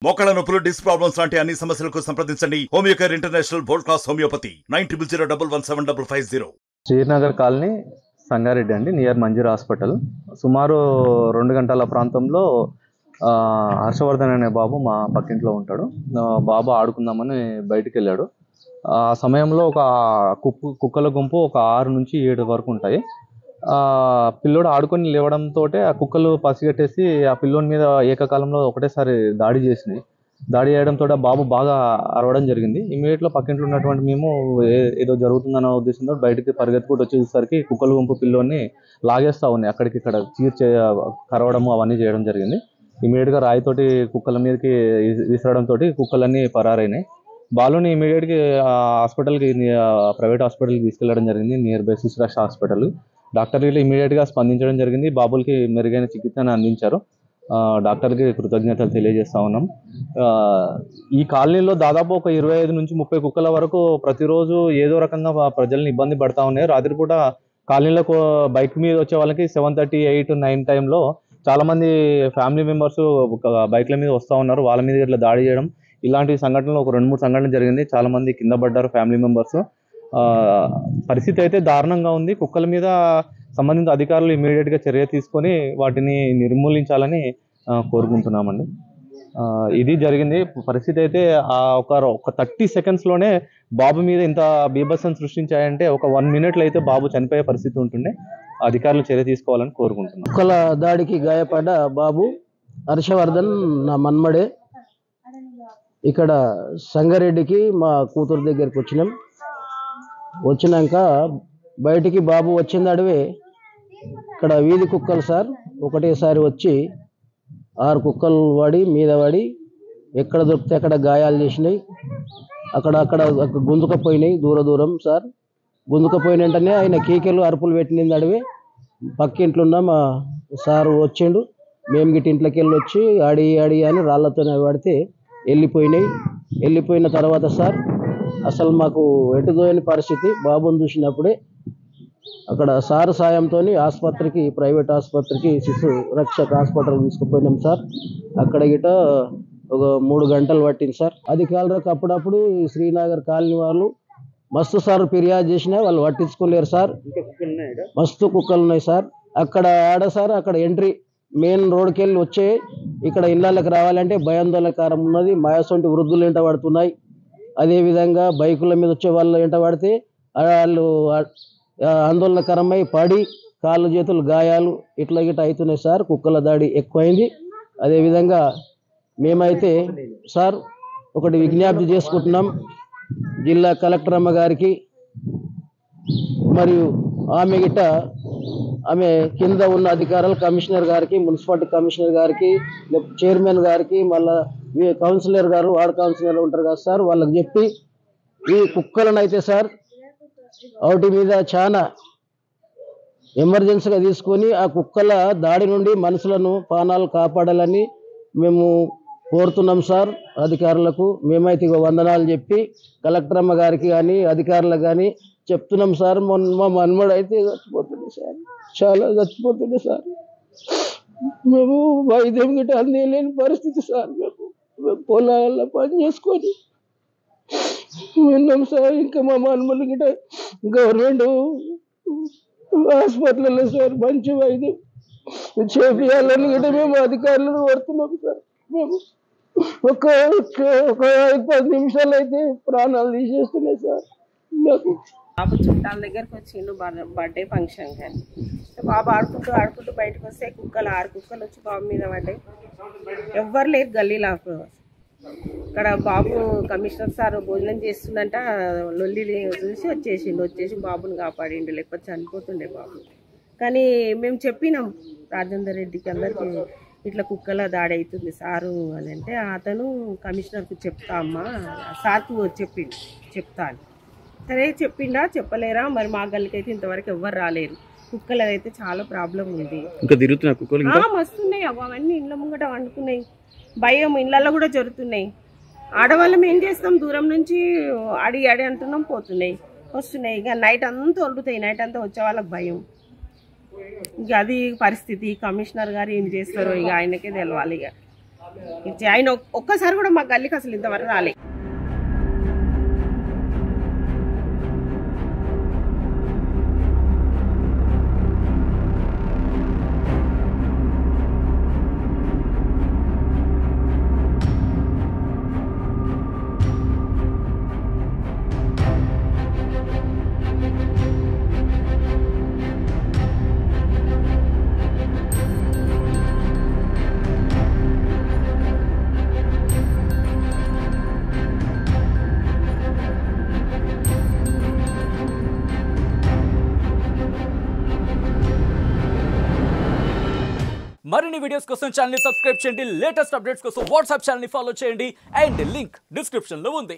మోకాళ్ళ నొప్పులు, disc problems లాంటి అన్ని సమస్యలకు సంప్రదించండి Homeocare international world class homeopathy 90011750. Srinagar colony Sangareddy అండి, నియర్ మంజీరా హాస్పిటల్. సుమారు 2 గంటల ప్రాంతంలో హర్షవర్ధన్ అనే బాబు మా పక్కింట్లో ఉంటాడు. బాబు ఆడుకుందామని బయటికి వెళ్ళాడు. ఆ సమయంలో ఒక కుక్కల గుంపు ఒక 6 నుంచి 7 వరకు ఉంటాయి. పిల్లోడు ఆడుకొని లేవడంతో ఆ కుక్కలు పసిగట్టేసి ఆ పిల్లోని మీద ఏకకాలంలో ఒకటేసారి దాడి చేసినాయి. దాడి చేయడంతో బాబు బాగా అరవడం జరిగింది. ఇమీడియట్గా పక్కింట్లో ఉన్నటువంటి మేము ఏదో జరుగుతుందన్న ఉద్దేశంతో బయటికి పరిగెత్తుకుంటూ వచ్చేసరికి కుక్కల గుంపు పిల్లోని లాగేస్తూ ఉన్నాయి. అక్కడికి ఇక్కడ కరవడము అవన్నీ చేయడం జరిగింది. ఇమీడియట్గా రాయితోటి కుక్కల మీదకి విసరడంతో కుక్కలన్నీ పరారైనాయి. బాలుని ఇమీడియట్గా హాస్పిటల్కి, ప్రైవేట్ హాస్పిటల్కి తీసుకెళ్లడం జరిగింది, నియర్ బై శిశురక్ష హాస్పిటల్. డాక్టర్లు ఇమీడియట్గా స్పందించడం జరిగింది. బాబులకి మెరుగైన చికిత్సను అందించారు. డాక్టర్కి కృతజ్ఞతలు తెలియజేస్తా ఉన్నాం. ఈ కాలనీలో దాదాపు ఒక 25 నుంచి 30 కుక్కల వరకు ప్రతిరోజు ఏదో రకంగా ప్రజల్ని ఇబ్బంది పడతా ఉన్నాయి. రాత్రిపూట కాలనీలకు బైక్ మీద వచ్చే వాళ్ళకి 7:30, 8, 9 టైంలో చాలా మంది ఫ్యామిలీ మెంబర్స్ బైక్ల మీద వస్తూ ఉన్నారు. వాళ్ళ మీద ఇట్లా దాడి చేయడం, ఇలాంటి సంఘటనలు ఒక 2-3 సంఘటనలు జరిగింది. చాలా మంది కింద పడ్డారు ఫ్యామిలీ మెంబర్స్. పరిస్థితి అయితే దారుణంగా ఉంది. కుక్కల మీద సంబంధిత అధికారులు ఇమీడియట్గా చర్య తీసుకొని వాటిని నిర్మూలించాలని కోరుకుంటున్నామండి. ఇది జరిగింది పరిస్థితి. అయితే ఒక 30 సెకండ్స్లోనే బాబు మీద ఇంత బీభత్సం సృష్టించాయంటే ఒక 1 మినిట్లో అయితే బాబు చనిపోయే పరిస్థితి ఉంటుండే. అధికారులు చర్య తీసుకోవాలని కోరుకుంటున్నాం. కుక్కల దాడికి గాయపడ్డ బాబు హర్షవర్ధన్ నా మన్మడే. ఇక్కడ సంగారెడ్డికి మా కూతురు దగ్గరికి వచ్చినాక బయటికి బాబు వచ్చింది అడివే. ఇక్కడ వీధి కుక్కలు సార్ ఒకటేసారి వచ్చి 6 కుక్కలు మీద పడి ఎక్కడ దొరికితే అక్కడ గాయాలు చేసినాయి. అక్కడ గుంజుకపోయినాయి దూరం సార్. గుంజుకపోయిన వెంటనే ఆయన కీకెలు అరుపులు పెట్టింది అడివే. పక్కింట్లో ఉన్న మా సారు వచ్చిండు. మేము గిట్ట ఇంట్లోకి వెళ్ళి వచ్చి అడి అని రాళ్లతోనే పడితే వెళ్ళిపోయిన తర్వాత సార్ అసలు మాకు ఎటుదోయని పరిస్థితి. బాబుని చూసినప్పుడే అక్కడ సారు సాయంతో ఆసుపత్రికి, ప్రైవేట్ ఆసుపత్రికి, శిశు రక్షక హాస్పిటల్ తీసుకుపోయినాం సార్. అక్కడ గిట ఒక 3 గంటలు పట్టింది సార్. అధికారులకు అప్పుడప్పుడు శ్రీనగర్ కాలనీ వాళ్ళు మస్తు సార్ ఫిర్యాదు చేసినా వాళ్ళు పట్టించుకోలేరు సార్. మస్తు కుక్కలు ఉన్నాయి సార్. అక్కడ ఎంట్రీ మెయిన్ రోడ్కి వెళ్ళి వచ్చే ఇక్కడ ఇళ్ళకి రావాలంటే భయాందోళనకరం ఉన్నది. మాయసొంటి వృద్ధులు వెంట పడుతున్నాయి. అదేవిధంగా బైకుల మీద వచ్చే వాళ్ళు వెంట పడితే వాళ్ళు ఆందోళనకరమై పడి కాళ్ళు చేతులు గాయాలు ఇట్లా అవుతున్నాయి సార్. కుక్కల దాడి ఎక్కువైంది. అదేవిధంగా మేమైతే సార్ ఒకటి విజ్ఞప్తి చేసుకుంటున్నాం జిల్లా కలెక్టర్ అమ్మ గారికి, మరియు ఆమె కింద ఉన్న అధికారులు, కమిషనర్ గారికి, మున్సిపాలిటీ కమిషనర్ గారికి, చైర్మన్ గారికి, మళ్ళా కౌన్సిలర్ గారు, వార్డ్ కౌన్సిలర్ ఉంటారు కదా సార్, వాళ్ళకి చెప్పి ఈ కుక్కలను అయితే సార్ వాటి మీద చాలా ఎమర్జెన్సీగా తీసుకొని ఆ కుక్కల దాడి నుండి మనుషులను ప్రాణాలు కాపాడాలని మేము కోరుతున్నాం సార్. అధికారులకు మేమైతే వందనాలు చెప్పి కలెక్టర్ అమ్మ గారికి కానీ అధికారులకు కానీ చెప్తున్నాం సార్. మా మన్మడు అయితే చచ్చిపోతుండే సార్, చాలా చచ్చిపోతుండే సార్. మేము వైద్యం గిట్ట అందేలేని పరిస్థితి సార్. మేము పొలాల్లో పని చేసుకొని విన్నాం సార్. ఇంకా మా మన్మడు గిట్ట గవర్నమెంట్ హాస్పిటల్లో సార్ మంచి వైద్యం చేపియాలని గిట్ట మేము అధికారులను కోరుతున్నాం సార్. మేము ఒక 5-10 నిమిషాలు అయితే ప్రాణాలు తీసేస్తున్నాయి సార్. నాకు బాబు చుట్టాల దగ్గరకు వచ్చిండు బర్త్డే ఫంక్షన్ కానీ బాబు ఆడుకుంటూ బయటకు వస్తే 6 కుక్కలు వచ్చి బాబు మీద పడ్డాయి. ఎవ్వరు లేదు గల్లీలో. ఇక్కడ బాబు కమిషనర్ సార్ భోజనం చేస్తుందంట, లొల్లి వచ్చేసి బాబుని కాపాడిండు, లేకపోతే చనిపోతుండే బాబు. కానీ మేము చెప్పినాం రాజేందర్ రెడ్డికి అందరికీ ఇట్లా కుక్కల దాడి అవుతుంది సారు అని అంటే అతను కమిషనర్కు చెప్తా అమ్మా సార్కు చెప్తా అని. సరే చెప్పిండా చెప్పలేరా మరి మా గల్లికైతే ఇంతవరకు ఎవ్వరు రాలేరు. కుక్కలు అయితే చాలా ప్రాబ్లం ఉంది. మస్తున్నాయి అవన్నీ ఇళ్ళ ముంగట వండుకున్నాయి. భయం ఇళ్ళల్లో కూడా జరుగుతున్నాయి. ఆడవాళ్ళం ఏం చేస్తాం, దూరం నుంచి అడి అంటున్నాం, పోతున్నాయి వస్తున్నాయి. ఇక నైట్ అంతా వదులుతాయి. నైట్ అంతా వచ్చే వాళ్ళకి భయం. ఇక అది పరిస్థితి. కమిషనర్ గారు ఏం చేస్తారో ఇక ఆయనకే తెలవాలి. ఇక ఆయన ఒక్కసారి కూడా మా గల్లీకి అసలు ఇంతవరకు రాలే. మరిన్ని వీడియోస్ కోసం ఛానల్ ని సబ్స్క్రైబ్ చేయండి. లేటెస్ట్ అప్డేట్స్ కోసం వాట్సాప్ ఛానల్ ని ఫాలో చేయండి. అండ్ లింక్ డిస్క్రిప్షన్ లో ఉంది.